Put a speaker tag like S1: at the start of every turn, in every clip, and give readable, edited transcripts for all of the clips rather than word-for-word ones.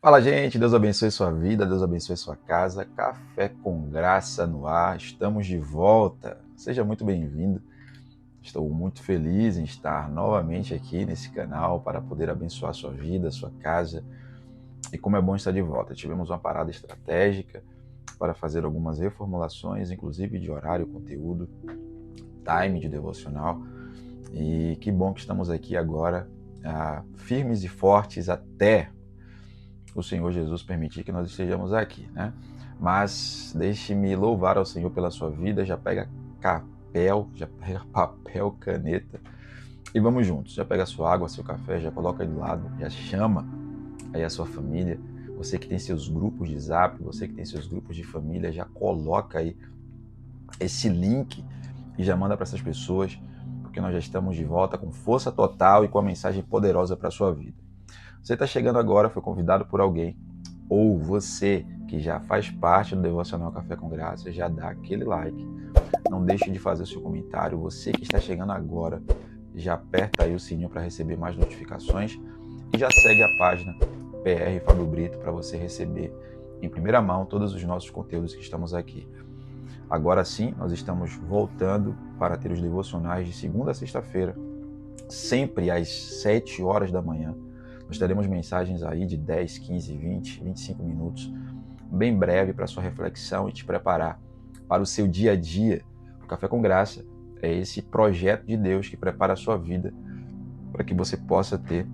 S1: Fala, gente, Deus abençoe sua vida, Deus abençoe sua casa. Café com graça no ar, estamos de volta. Seja muito bem-vindo. Estou muito feliz em estar novamente aqui nesse canal para poder abençoar sua vida, sua casa. E como é bom estar de volta. Tivemos uma parada estratégica para fazer algumas reformulações, inclusive de horário, conteúdo, time de devocional. E que bom que estamos aqui agora, firmes e fortes até o Senhor Jesus permitir que nós estejamos aqui, né? Mas deixe-me louvar ao Senhor pela sua vida, já pega papel, caneta e vamos juntos. Já pega a sua água, seu café, já coloca aí do lado, já chama aí a sua família. Você que tem seus grupos de zap, você que tem seus grupos de família, já coloca aí esse link e já manda para essas pessoas, porque nós já estamos de volta com força total e com a mensagem poderosa para a sua vida. Você está chegando agora, foi convidado por alguém, ou você que já faz parte do Devocional Café com Graça, já dá aquele like. Não deixe de fazer o seu comentário. Você que está chegando agora, já aperta aí o sininho para receber mais notificações e já segue a página PR Fábio Brito para você receber em primeira mão todos os nossos conteúdos que estamos aqui. Agora sim, nós estamos voltando para ter os devocionais de segunda a sexta-feira, sempre às 7 horas da manhã. Nós teremos mensagens aí de 10, 15, 20, 25 minutos, bem breve para sua reflexão e te preparar para o seu dia a dia. O Café com Graça é esse projeto de Deus que prepara a sua vida para que você possa ter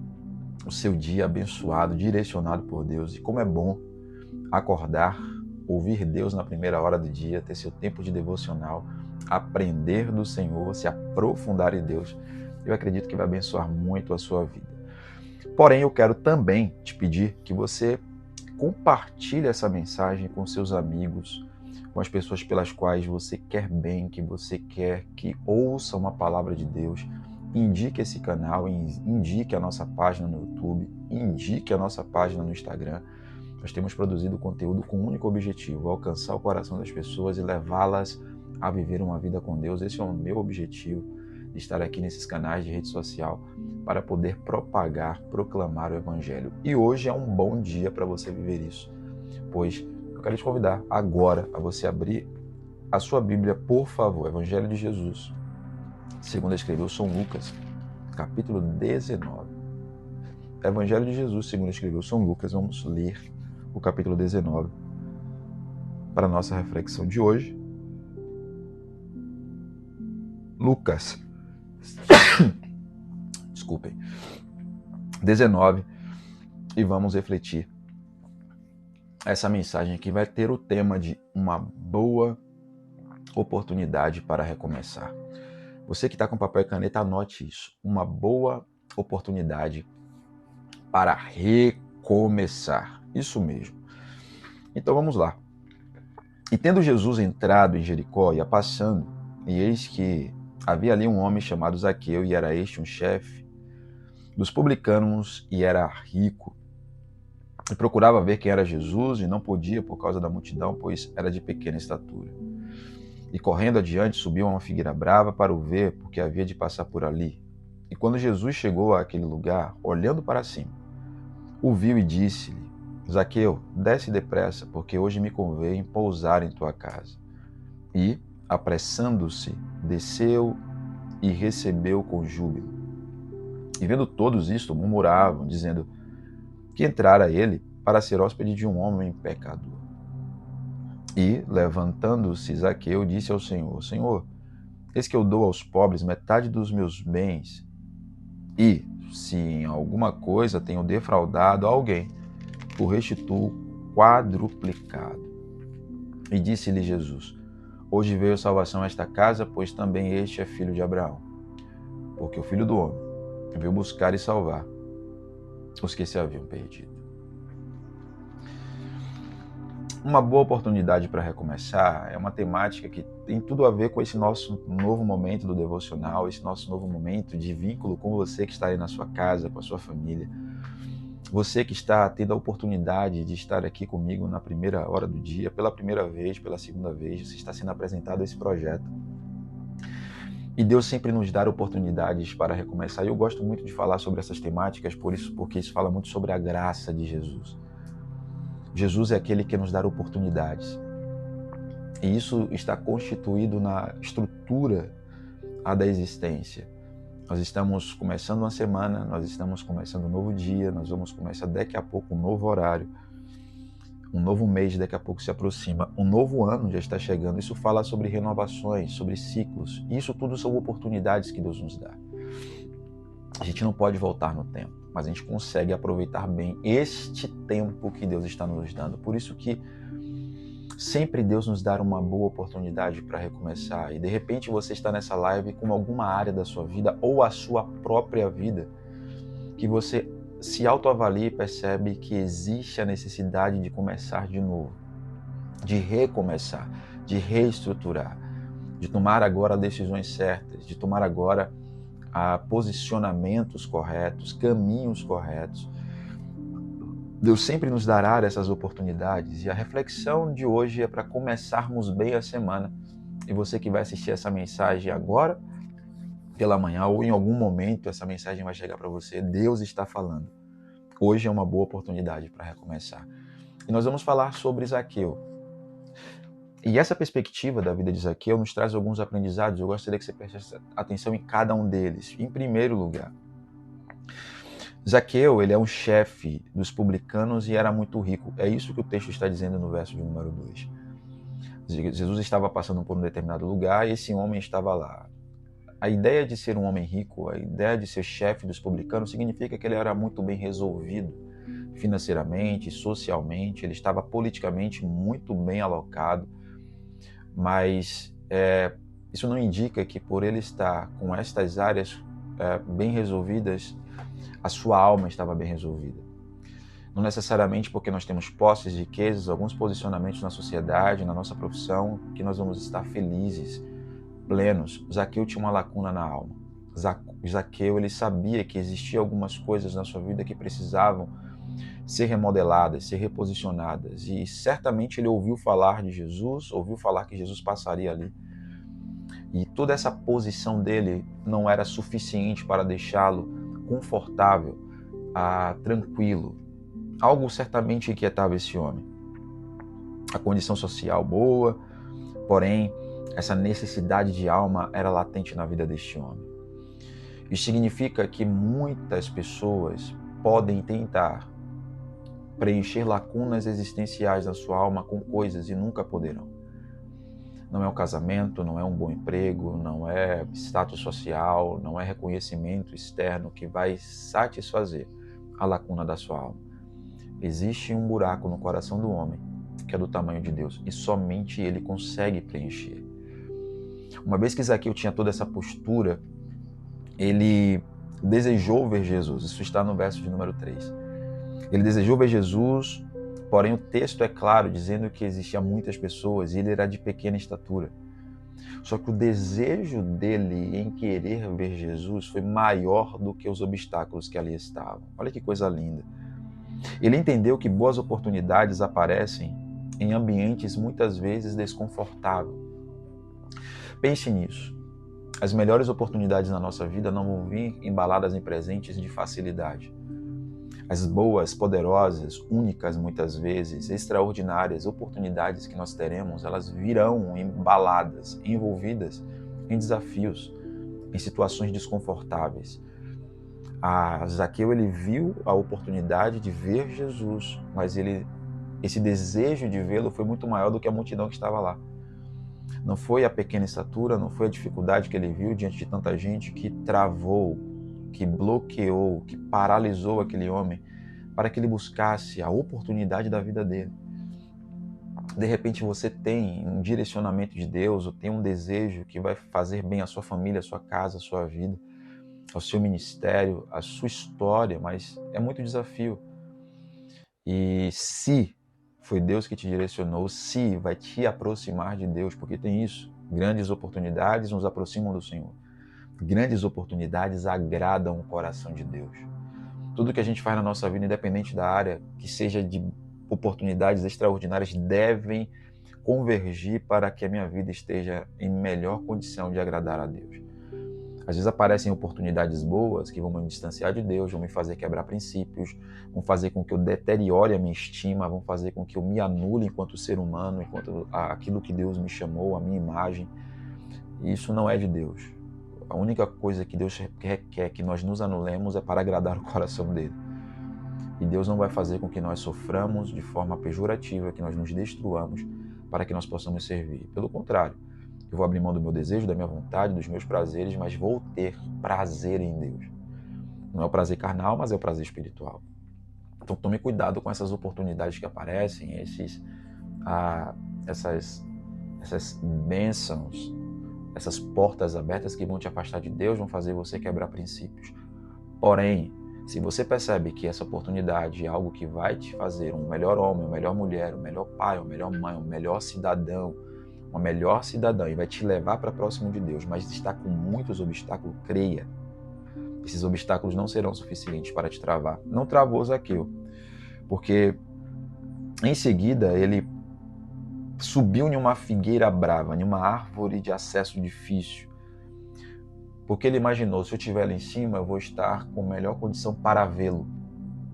S1: o seu dia abençoado, direcionado por Deus. E como é bom acordar, ouvir Deus na primeira hora do dia, ter seu tempo de devocional, aprender do Senhor, se aprofundar em Deus. Eu acredito que vai abençoar muito a sua vida. Porém, eu quero também te pedir que você compartilhe essa mensagem com seus amigos, com as pessoas pelas quais você quer bem, que você quer que ouçam a palavra de Deus. Indique esse canal, indique a nossa página no YouTube, indique a nossa página no Instagram. Nós temos produzido conteúdo com um único objetivo: alcançar o coração das pessoas e levá-las a viver uma vida com Deus. Esse é o meu objetivo, de estar aqui nesses canais de rede social para poder propagar, proclamar o Evangelho. E hoje é um bom dia para você viver isso, pois eu quero te convidar agora a você abrir a sua Bíblia, por favor, Evangelho de Jesus, segundo escreveu São Lucas, capítulo 19. Evangelho de Jesus, segundo escreveu São Lucas, vamos ler o capítulo 19 para a nossa reflexão de hoje. Lucas, desculpem, 19, e vamos refletir essa mensagem que vai ter o tema de uma boa oportunidade para recomeçar. Você que está com papel e caneta, anote isso. Uma boa oportunidade para recomeçar. Isso mesmo. Então vamos lá. E tendo Jesus entrado em Jericó, ia passando, e eis que havia ali um homem chamado Zaqueu, e era este um chefe dos publicanos, e era rico. E procurava ver quem era Jesus, e não podia por causa da multidão, pois era de pequena estatura. E correndo adiante, subiu a uma figueira brava para o ver, porque havia de passar por ali. E quando Jesus chegou àquele lugar, olhando para cima, o viu e disse-lhe: Zaqueu, desce depressa, porque hoje me convém pousar em tua casa. E, apressando-se, desceu e recebeu com júbilo. E vendo todos isto, murmuravam, dizendo que entrara ele para ser hóspede de um homem pecador. E, levantando-se Zaqueu, disse ao Senhor: Senhor, eis que eu dou aos pobres metade dos meus bens, e, se em alguma coisa tenho defraudado a alguém, o restituo quadruplicado. E disse-lhe Jesus: Hoje veio salvação a esta casa, pois também este é filho de Abraão. Porque o Filho do Homem veio buscar e salvar os que se haviam perdido. Uma boa oportunidade para recomeçar é uma temática que tem tudo a ver com esse nosso novo momento do devocional, esse nosso novo momento de vínculo com você que está aí na sua casa, com a sua família. Você que está tendo a oportunidade de estar aqui comigo na primeira hora do dia, pela primeira vez, pela segunda vez, você está sendo apresentado a esse projeto. E Deus sempre nos dá oportunidades para recomeçar. E eu gosto muito de falar sobre essas temáticas, porque isso fala muito sobre a graça de Jesus. Jesus é aquele que nos dá oportunidades. E isso está constituído na estrutura da existência. Nós estamos começando uma semana, nós estamos começando um novo dia, nós vamos começar daqui a pouco um novo horário, um novo mês daqui a pouco se aproxima, um novo ano já está chegando. Isso fala sobre renovações, sobre ciclos. Isso tudo são oportunidades que Deus nos dá. A gente não pode voltar no tempo, mas a gente consegue aproveitar bem este tempo que Deus está nos dando. Por isso que sempre Deus nos dá uma boa oportunidade para recomeçar. E de repente você está nessa live com alguma área da sua vida ou a sua própria vida que você se autoavalia e percebe que existe a necessidade de começar de novo, de recomeçar, de reestruturar, de tomar agora decisões certas, de tomar agora posicionamentos corretos, caminhos corretos. Deus sempre nos dará essas oportunidades e a reflexão de hoje é para começarmos bem a semana. E você que vai assistir essa mensagem agora, pela manhã ou em algum momento, essa mensagem vai chegar para você. Deus está falando. Hoje é uma boa oportunidade para recomeçar. E nós vamos falar sobre Zaqueu. E essa perspectiva da vida de Zaqueu nos traz alguns aprendizados. Eu gostaria que você prestasse atenção em cada um deles. Em primeiro lugar, Zaqueu, ele é um chefe dos publicanos e era muito rico. É isso que o texto está dizendo no verso de número 2. Jesus estava passando por um determinado lugar e esse homem estava lá. A ideia de ser um homem rico, a ideia de ser chefe dos publicanos, significa que ele era muito bem resolvido financeiramente, socialmente, ele estava politicamente muito bem alocado, mas isso não indica que por ele estar com estas áreas bem resolvidas, a sua alma estava bem resolvida. Não necessariamente porque nós temos posses, riquezas, alguns posicionamentos na sociedade, na nossa profissão, que nós vamos estar felizes, plenos. Zaqueu tinha uma lacuna na alma. Zaqueu, ele sabia que existiam algumas coisas na sua vida que precisavam ser remodeladas, ser reposicionadas. E certamente ele ouviu falar de Jesus, ouviu falar que Jesus passaria ali. E toda essa posição dele não era suficiente para deixá-lo confortável, tranquilo. Algo certamente inquietava esse homem. A condição social boa, porém, essa necessidade de alma era latente na vida deste homem. Isso significa que muitas pessoas podem tentar preencher lacunas existenciais na sua alma com coisas e nunca poderão. Não é um casamento, não é um bom emprego, não é status social, não é reconhecimento externo que vai satisfazer a lacuna da sua alma. Existe um buraco no coração do homem que é do tamanho de Deus e somente ele consegue preencher. Uma vez que Zaqueu tinha toda essa postura, ele desejou ver Jesus. Isso está no verso de número 3. Ele desejou ver Jesus, porém o texto é claro, dizendo que existiam muitas pessoas e ele era de pequena estatura. Só que o desejo dele em querer ver Jesus foi maior do que os obstáculos que ali estavam. Olha que coisa linda. Ele entendeu que boas oportunidades aparecem em ambientes muitas vezes desconfortáveis. Pense nisso. As melhores oportunidades na nossa vida não vão vir embaladas em presentes de facilidade. As boas, poderosas, únicas muitas vezes, extraordinárias oportunidades que nós teremos, elas virão embaladas, envolvidas em desafios, em situações desconfortáveis. Zaqueu, ele viu a oportunidade de ver Jesus, mas esse desejo de vê-lo foi muito maior do que a multidão que estava lá. Não foi a pequena estatura, não foi a dificuldade que ele viu diante de tanta gente que travou, que bloqueou, que paralisou aquele homem para que ele buscasse a oportunidade da vida dele. De repente você tem um direcionamento de Deus, ou tem um desejo que vai fazer bem à sua família, à sua casa, à sua vida, ao seu ministério, à sua história, mas é muito desafio. E se foi Deus que te direcionou, se vai te aproximar de Deus, porque tem isso, grandes oportunidades nos aproximam do Senhor. Grandes oportunidades agradam o coração de Deus. Tudo que a gente faz na nossa vida, independente da área, que seja de oportunidades extraordinárias, devem convergir para que a minha vida esteja em melhor condição de agradar a Deus. Às vezes aparecem oportunidades boas que vão me distanciar de Deus, vão me fazer quebrar princípios, vão fazer com que eu deteriore a minha estima, vão fazer com que eu me anule enquanto ser humano, enquanto aquilo que Deus me chamou, a minha imagem. E isso não é de Deus. A única coisa que Deus quer que nós nos anulemos é para agradar o coração dele. E Deus não vai fazer com que nós soframos de forma pejorativa, que nós nos destruamos para que nós possamos servir. Pelo contrário, eu vou abrir mão do meu desejo, da minha vontade, dos meus prazeres, mas vou ter prazer em Deus. Não é o prazer carnal, mas é o prazer espiritual. Então tome cuidado com essas oportunidades que aparecem, essas bênçãos, essas portas abertas que vão te afastar de Deus, vão fazer você quebrar princípios. Porém, se você percebe que essa oportunidade é algo que vai te fazer um melhor homem, uma melhor mulher, um melhor pai, uma melhor mãe, um melhor cidadão, uma melhor cidadã, e vai te levar para próximo de Deus, mas está com muitos obstáculos, creia. Esses obstáculos não serão suficientes para te travar. Não travou Zaqueu, porque em seguida ele subiu em uma figueira brava, em uma árvore de acesso difícil, porque ele imaginou, se eu estiver lá em cima, eu vou estar com melhor condição para vê-lo.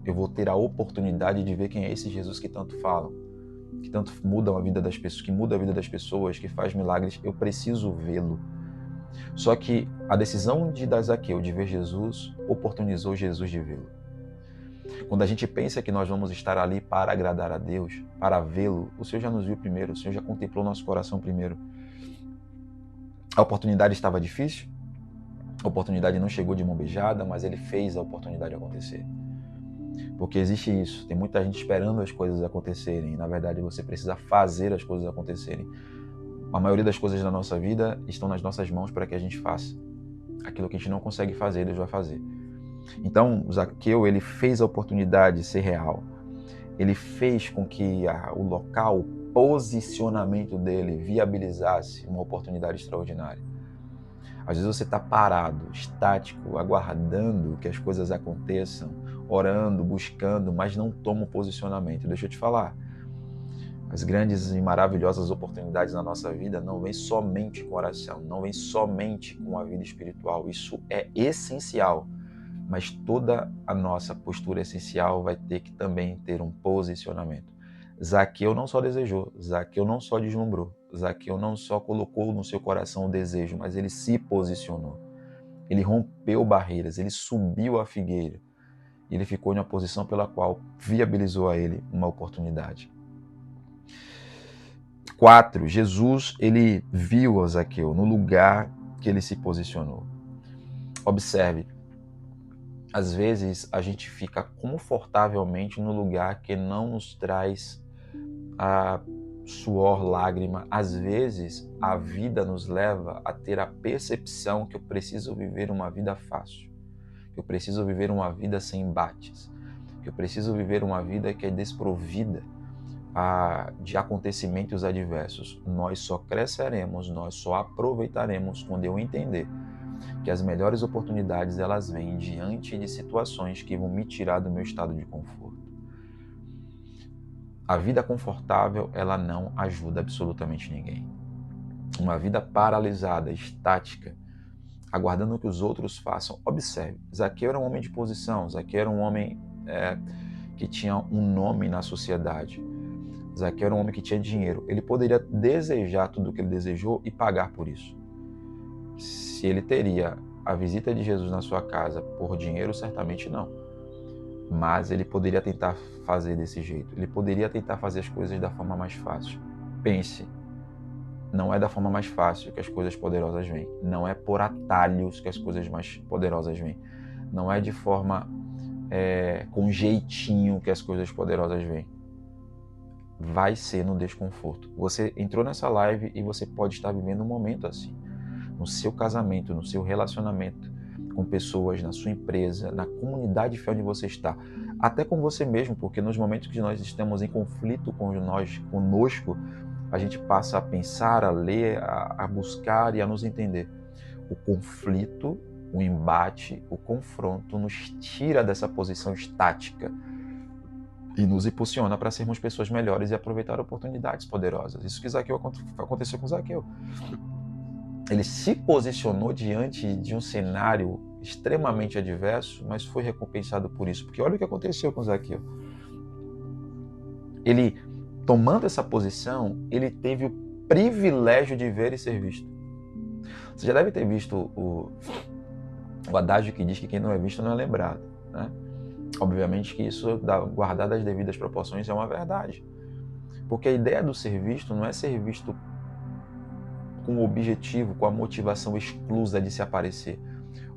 S1: Eu vou ter a oportunidade de ver quem é esse Jesus que tanto falam, que tanto muda a vida das pessoas, que muda a vida das pessoas, que faz milagres. Eu preciso vê-lo. Só que a decisão de Zaqueu de ver Jesus oportunizou Jesus de vê-lo. Quando a gente pensa que nós vamos estar ali para agradar a Deus, para vê-lo, o Senhor já nos viu primeiro, o Senhor já contemplou nosso coração primeiro. A oportunidade estava difícil, a oportunidade não chegou de mão beijada, mas ele fez a oportunidade acontecer. Porque existe isso, tem muita gente esperando as coisas acontecerem, e na verdade você precisa fazer as coisas acontecerem. A maioria das coisas da nossa vida estão nas nossas mãos para que a gente faça. Aquilo que a gente não consegue fazer, Deus vai fazer. Então, Zaqueu, ele fez a oportunidade ser real. Ele fez com que o local, o posicionamento dele viabilizasse uma oportunidade extraordinária. Às vezes você está parado, estático, aguardando que as coisas aconteçam, orando, buscando, mas não toma um posicionamento. Deixa eu te falar, as grandes e maravilhosas oportunidades na nossa vida não vêm somente com oração, não vêm somente com a vida espiritual. Isso é essencial, mas toda a nossa postura essencial vai ter que também ter um posicionamento. Zaqueu não só desejou, Zaqueu não só deslumbrou, Zaqueu não só colocou no seu coração o desejo, mas ele se posicionou. Ele rompeu barreiras, ele subiu a figueira. Ele ficou em uma posição pela qual viabilizou a ele uma oportunidade. 4. Jesus, ele viu a Zaqueu no lugar que ele se posicionou. Observe, às vezes a gente fica confortavelmente no lugar que não nos traz a suor, lágrima. Às vezes a vida nos leva a ter a percepção que eu preciso viver uma vida fácil, que eu preciso viver uma vida sem embates, que eu preciso viver uma vida que é desprovida de acontecimentos adversos. Nós só cresceremos, nós só aproveitaremos quando eu entender que as melhores oportunidades elas vêm diante de situações que vão me tirar do meu estado de conforto. A vida confortável, ela não ajuda absolutamente ninguém. Uma vida paralisada, estática, aguardando que os outros façam. Observe, Zaqueu era um homem de posição, Zaqueu era um homem que tinha um nome na sociedade. Zaqueu era um homem que tinha dinheiro. Ele poderia desejar tudo o que ele desejou e pagar por isso. Se ele teria a visita de Jesus na sua casa por dinheiro, certamente não. Mas ele poderia tentar fazer desse jeito. Ele poderia tentar fazer as coisas da forma mais fácil. Pense, não é da forma mais fácil que as coisas poderosas vêm. Não é por atalhos que as coisas mais poderosas vêm. Não é de forma com jeitinho que as coisas poderosas vêm. Vai ser no desconforto. Você entrou nessa live e você pode estar vivendo um momento assim. No seu casamento, no seu relacionamento com pessoas, na sua empresa, na comunidade de fé onde você está, até com você mesmo, porque nos momentos que nós estamos em conflito conosco, a gente passa a pensar, a ler, a buscar e a nos entender. O conflito, o embate, o confronto nos tira dessa posição estática e nos impulsiona para sermos pessoas melhores e aproveitar oportunidades poderosas. Isso que aconteceu com Zaqueu. Ele se posicionou diante de um cenário extremamente adverso, mas foi recompensado por isso. Porque olha o que aconteceu com Zaqueu. Ele, tomando essa posição, ele teve o privilégio de ver e ser visto. Você já deve ter visto o adágio que diz que quem não é visto não é lembrado, né? Obviamente que isso, guardado as devidas proporções, é uma verdade. Porque a ideia do ser visto não é ser visto com o objetivo, com a motivação exclusa de se aparecer.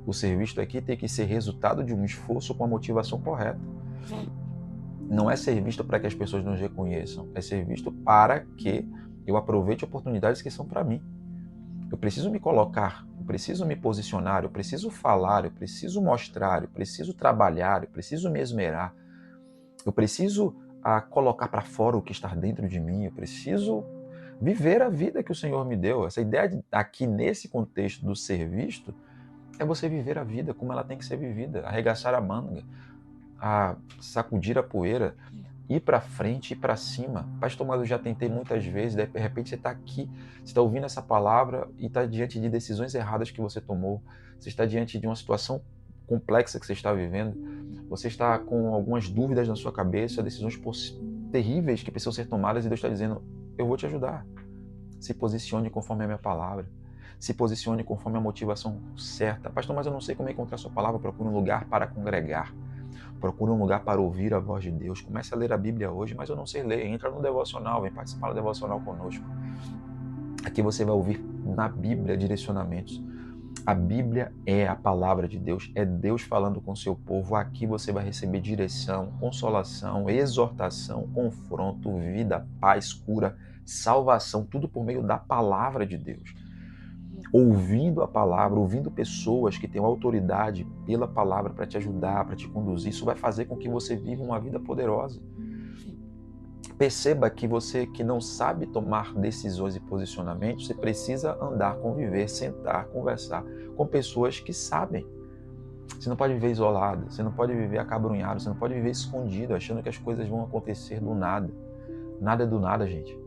S1: O ser visto aqui tem que ser resultado de um esforço com a motivação correta. Não é ser visto para que as pessoas nos reconheçam, é ser visto para que eu aproveite oportunidades que são para mim. Eu preciso me colocar, eu preciso me posicionar, eu preciso falar, eu preciso mostrar, eu preciso trabalhar, eu preciso me esmerar, eu preciso colocar para fora o que está dentro de mim, eu preciso viver a vida que o Senhor me deu. Essa ideia aqui nesse contexto do ser visto é você viver a vida como ela tem que ser vivida, arregaçar a manga, a sacudir a poeira, ir para frente e para cima. Pastor, mas eu já tentei muitas vezes, de repente você está aqui, você está ouvindo essa palavra e está diante de decisões erradas que você tomou, você está diante de uma situação complexa que você está vivendo, você está com algumas dúvidas na sua cabeça, decisões terríveis que precisam ser tomadas e Deus está dizendo, eu vou te ajudar. Se posicione conforme a minha palavra. Se posicione conforme a motivação certa. Pastor, mas eu não sei como encontrar a sua palavra. Procure um lugar para congregar. Procure um lugar para ouvir a voz de Deus. Comece a ler a Bíblia hoje, mas eu não sei ler. Entra no devocional, vem participar do devocional conosco. Aqui você vai ouvir na Bíblia direcionamentos. A Bíblia é a palavra de Deus, é Deus falando com o seu povo. Aqui você vai receber direção, consolação, exortação, confronto, vida, paz, cura, salvação, tudo por meio da palavra de Deus. Ouvindo a palavra, ouvindo pessoas que têm autoridade pela palavra para te ajudar, para te conduzir, isso vai fazer com que você viva uma vida poderosa. Perceba que você que não sabe tomar decisões e posicionamentos, você precisa andar, conviver, sentar, conversar com pessoas que sabem. Você não pode viver isolado, você não pode viver acabrunhado, você não pode viver escondido, achando que as coisas vão acontecer do nada. Nada é do nada, gente.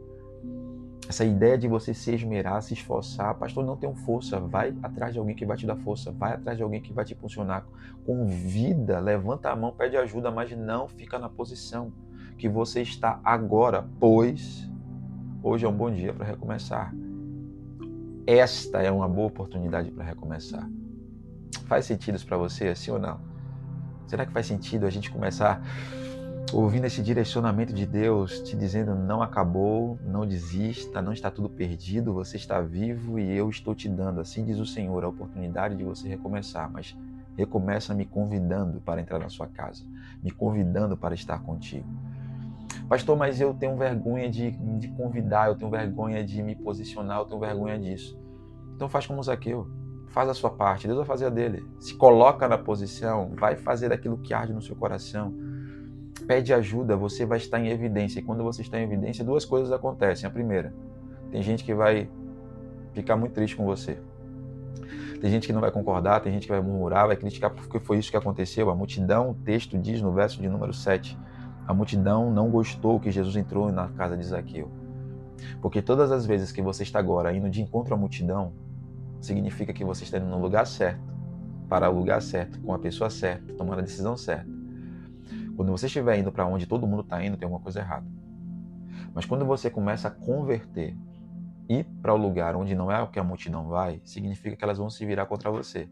S1: Essa ideia de você se esmerar, se esforçar, pastor, não tenho força, vai atrás de alguém que vai te dar força, vai atrás de alguém que vai te impulsionar. Convida, levanta a mão, pede ajuda, mas não fica na posição que você está agora, pois hoje é um bom dia para recomeçar. Esta é uma boa oportunidade para recomeçar. Faz sentido isso para você, sim ou não? Será que faz sentido a gente começar ouvindo esse direcionamento de Deus, te dizendo não acabou, não desista, não está tudo perdido, você está vivo e eu estou te dando, assim diz o Senhor, a oportunidade de você recomeçar, mas recomeça me convidando para entrar na sua casa, me convidando para estar contigo. Pastor, mas eu tenho vergonha de convidar, eu tenho vergonha de me posicionar, eu tenho vergonha disso. Então faz como Zaqueu, faz a sua parte, Deus vai fazer a dele. Se coloca na posição, vai fazer aquilo que arde no seu coração. Pede ajuda, você vai estar em evidência. E quando você está em evidência, duas coisas acontecem. A primeira, tem gente que vai ficar muito triste com você. Tem gente que não vai concordar, tem gente que vai murmurar, vai criticar porque foi isso que aconteceu. A multidão, o texto diz no verso de número 7, a multidão não gostou que Jesus entrou na casa de Zaqueu. Porque todas as vezes que você está agora indo de encontro à multidão, significa que você está indo no lugar certo, para o lugar certo, com a pessoa certa, tomando a decisão certa. Quando você estiver indo para onde todo mundo está indo, tem alguma coisa errada. Mas quando você começa a converter, ir para o lugar onde não é o que a multidão vai, significa que elas vão se virar contra você.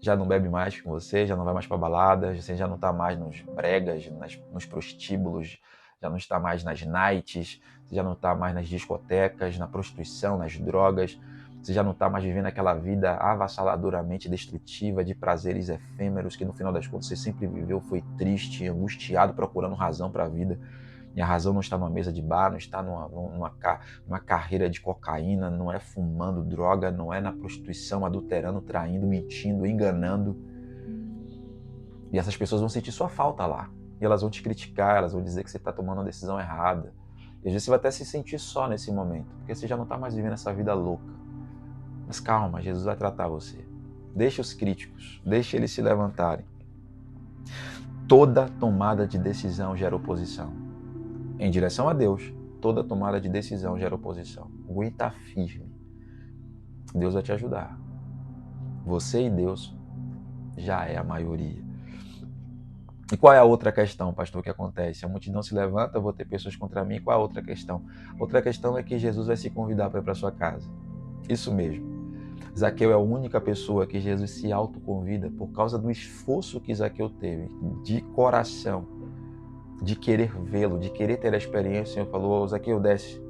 S1: Já não bebe mais com você, já não vai mais para balada, você já não está mais nos bregas, nos prostíbulos, já não está mais nas nights, você já não está mais nas discotecas, na prostituição, nas drogas, você já não está mais vivendo aquela vida avassaladoramente destrutiva de prazeres efêmeros que no final das contas você sempre viveu, foi triste, angustiado, procurando razão para a vida. E a razão não está numa mesa de bar, não está numa carreira de cocaína, não é fumando droga, não é na prostituição, adulterando, traindo, mentindo, enganando. E essas pessoas vão sentir sua falta lá. E elas vão te criticar, elas vão dizer que você está tomando uma decisão errada. E às vezes você vai até se sentir só nesse momento, porque você já não está mais vivendo essa vida louca. Mas calma, Jesus vai tratar você. Deixa os críticos, deixa eles se levantarem. Toda tomada de decisão gera oposição. Em direção a Deus, toda tomada de decisão gera oposição. Aguenta firme. Deus vai te ajudar. Você e Deus já é a maioria. E qual é a outra questão, pastor, que acontece? A multidão se levanta, eu vou ter pessoas contra mim. Qual é a outra questão? Outra questão é que Jesus vai se convidar para ir para sua casa. Isso mesmo. Zaqueu é a única pessoa que Jesus se autoconvida por causa do esforço que Zaqueu teve, de coração, de querer vê-lo, de querer ter a experiência. O Senhor falou, Zaqueu, desce.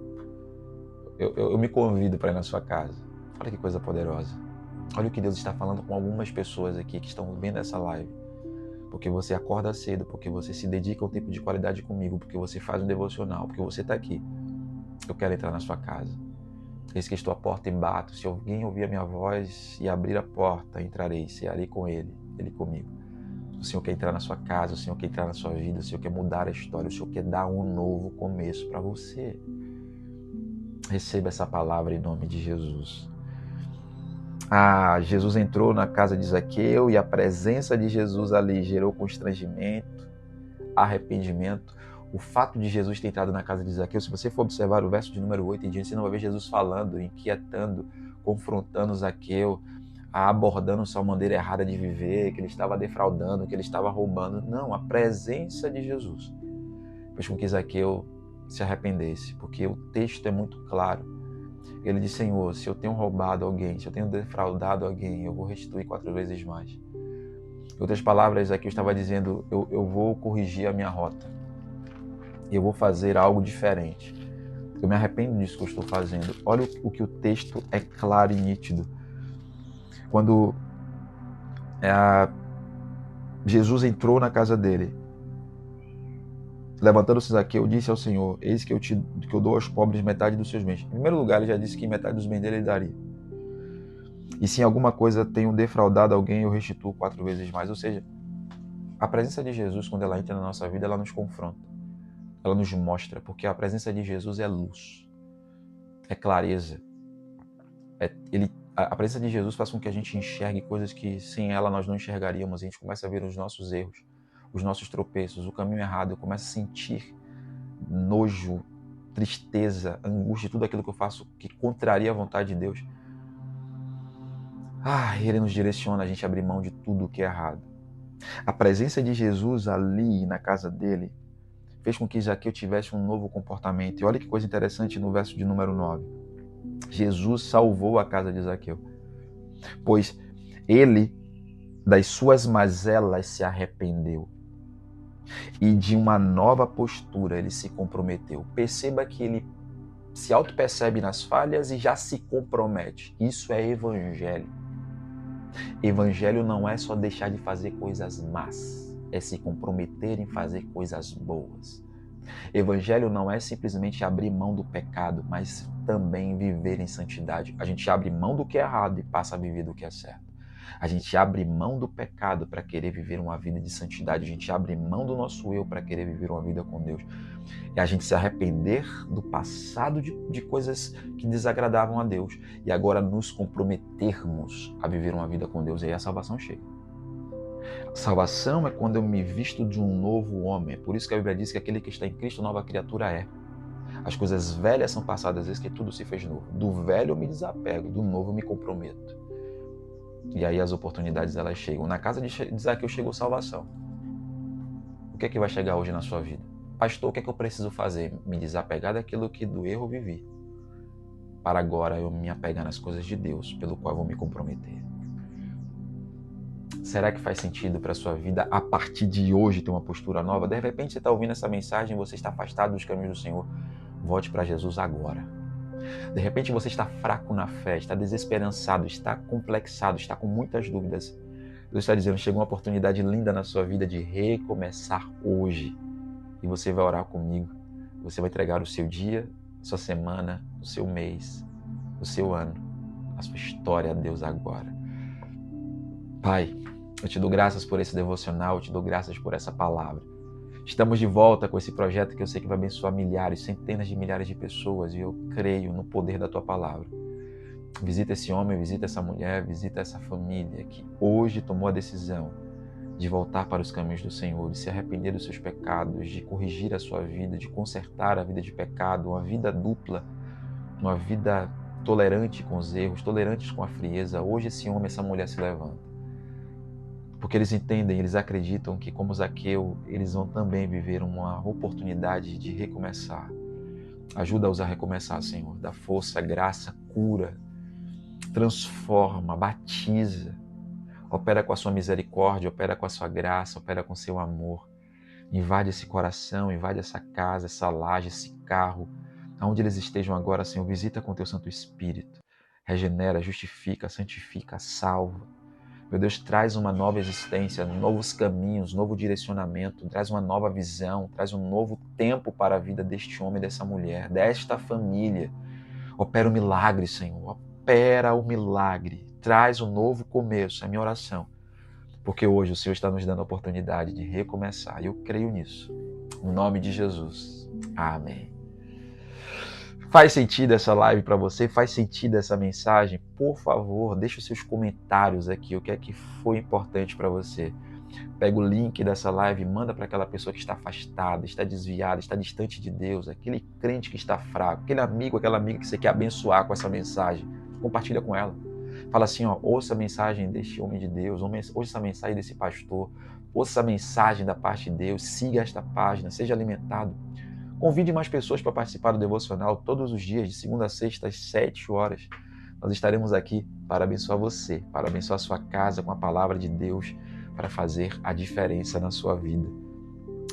S1: Eu me convido para ir na sua casa. Olha que coisa poderosa. Olha o que Deus está falando com algumas pessoas aqui que estão vendo essa live. Porque você acorda cedo, porque você se dedica um tempo de qualidade comigo, porque você faz um devocional, porque você está aqui. Eu quero entrar na sua casa. Eis que estou à porta e bato. Se alguém ouvir a minha voz e abrir a porta, entrarei, cearei com ele, ele comigo. O Senhor quer entrar na sua casa, o Senhor quer entrar na sua vida, o Senhor quer mudar a história, o Senhor quer dar um novo começo para você. Receba essa palavra em nome de Jesus. Jesus entrou na casa de Zaqueu e a presença de Jesus ali gerou constrangimento, arrependimento. O fato de Jesus ter entrado na casa de Zaqueu, se você for observar o verso de número 8 em diante, você não vai ver Jesus falando, inquietando, confrontando Zaqueu, abordando sua maneira errada de viver, que ele estava defraudando, que ele estava roubando. Não, a presença de Jesus fez com que Zaqueu se arrependesse, porque o texto é muito claro. Ele disse, Senhor, se eu tenho roubado alguém, se eu tenho defraudado alguém, eu vou restituir 4 vezes mais. Em outras palavras, aqui eu estava dizendo, eu vou corrigir a minha rota. Eu vou fazer algo diferente. Eu me arrependo disso que eu estou fazendo. Olha o que o texto é claro e nítido. Quando Jesus entrou na casa dele, levantando-se Zaqueu, disse ao Senhor, eis que eu dou aos pobres metade dos seus bens. Em primeiro lugar, ele já disse que metade dos bens dele ele daria. E se em alguma coisa tenho defraudado alguém, eu restituo 4 vezes mais. Ou seja, a presença de Jesus, quando ela entra na nossa vida, ela nos confronta. Ela nos mostra, porque a presença de Jesus é luz, é clareza. A presença de Jesus faz com que a gente enxergue coisas que sem ela nós não enxergaríamos. A gente começa a ver os nossos erros, os nossos tropeços, o caminho errado. Eu começo a sentir nojo, tristeza, angústia, tudo aquilo que eu faço que contraria a vontade de Deus. Ele nos direciona a gente a abrir mão de tudo o que é errado. A presença de Jesus ali na casa dele fez com que Zaqueu tivesse um novo comportamento. E olha que coisa interessante no verso de número 9. Jesus salvou a casa de Zaqueu, pois ele das suas mazelas se arrependeu e de uma nova postura ele se comprometeu. Perceba que ele se auto-percebe nas falhas e já se compromete. Isso é evangelho. Evangelho não é só deixar de fazer coisas más, é se comprometer em fazer coisas boas. Evangelho não é simplesmente abrir mão do pecado, mas também viver em santidade. A gente abre mão do que é errado e passa a viver do que é certo. A gente abre mão do pecado para querer viver uma vida de santidade. A gente abre mão do nosso eu para querer viver uma vida com Deus. É a gente se arrepender do passado de coisas que desagradavam a Deus e agora nos comprometermos a viver uma vida com Deus. E aí a salvação chega. Salvação é quando eu me visto de um novo homem. É por isso que a Bíblia diz que aquele que está em Cristo, nova criatura é. As coisas velhas são passadas, eis que tudo se fez novo. Do velho eu me desapego, do novo eu me comprometo. E aí as oportunidades elas chegam. Na casa de Zaqueu chegou salvação. O que é que vai chegar hoje na sua vida? Pastor, o que é que eu preciso fazer? Me desapegar daquilo que do erro eu vivi. Para agora eu me apegar nas coisas de Deus, pelo qual eu vou me comprometer. Será que faz sentido para a sua vida a partir de hoje ter uma postura nova? De repente você está ouvindo essa mensagem, você está afastado dos caminhos do Senhor. Volte para Jesus agora. De repente você está fraco na fé, está desesperançado, está complexado, está com muitas dúvidas. Deus está dizendo, chegou uma oportunidade linda na sua vida de recomeçar hoje. E você vai orar comigo. Você vai entregar o seu dia, sua semana, o seu mês, o seu ano, a sua história a Deus agora. Pai, eu te dou graças por esse devocional, eu te dou graças por essa palavra. Estamos de volta com esse projeto que eu sei que vai abençoar milhares, centenas de milhares de pessoas e eu creio no poder da tua palavra. Visita esse homem, visita essa mulher, visita essa família que hoje tomou a decisão de voltar para os caminhos do Senhor, de se arrepender dos seus pecados, de corrigir a sua vida, de consertar a vida de pecado, uma vida dupla, uma vida tolerante com os erros, tolerantes com a frieza. Hoje esse homem, essa mulher se levanta. Porque eles entendem, eles acreditam que, como Zaqueu, eles vão também viver uma oportunidade de recomeçar. Ajuda-os a recomeçar, Senhor. Dá força, graça, cura, transforma, batiza. Opera com a sua misericórdia, opera com a sua graça, opera com o seu amor. Invade esse coração, invade essa casa, essa laje, esse carro. Aonde eles estejam agora, Senhor, visita com teu Santo Espírito. Regenera, justifica, santifica, salva. Meu Deus, traz uma nova existência, novos caminhos, novo direcionamento, traz uma nova visão, traz um novo tempo para a vida deste homem, dessa mulher, desta família. Opera o milagre, Senhor. Opera o milagre. Traz um novo começo, é a minha oração. Porque hoje o Senhor está nos dando a oportunidade de recomeçar. E eu creio nisso. No nome de Jesus. Amém. Faz sentido essa live para você? Faz sentido essa mensagem? Por favor, deixe os seus comentários aqui. O que é que foi importante para você? Pega o link dessa live e manda para aquela pessoa que está afastada, está desviada, está distante de Deus, aquele crente que está fraco, aquele amigo, aquela amiga que você quer abençoar com essa mensagem. Compartilha com ela. Fala assim, ó, ouça a mensagem deste homem de Deus, ouça a mensagem desse pastor, ouça a mensagem da parte de Deus, siga esta página, seja alimentado. Convide mais pessoas para participar do devocional todos os dias, de segunda a sexta, às 7 horas. Nós estaremos aqui para abençoar você, para abençoar a sua casa com a palavra de Deus, para fazer a diferença na sua vida.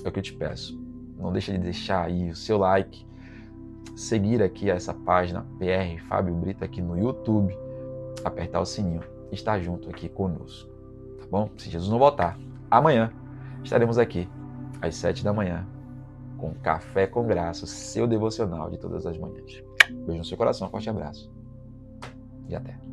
S1: É o que eu te peço. Não deixe de deixar aí o seu like, seguir aqui essa página PR Fábio Brito aqui no YouTube, apertar o sininho e estar junto aqui conosco. Tá bom? Se Jesus não voltar, amanhã estaremos aqui às 7 da manhã com Café com Graça, seu devocional de todas as manhãs. Beijo no seu coração, forte abraço e até.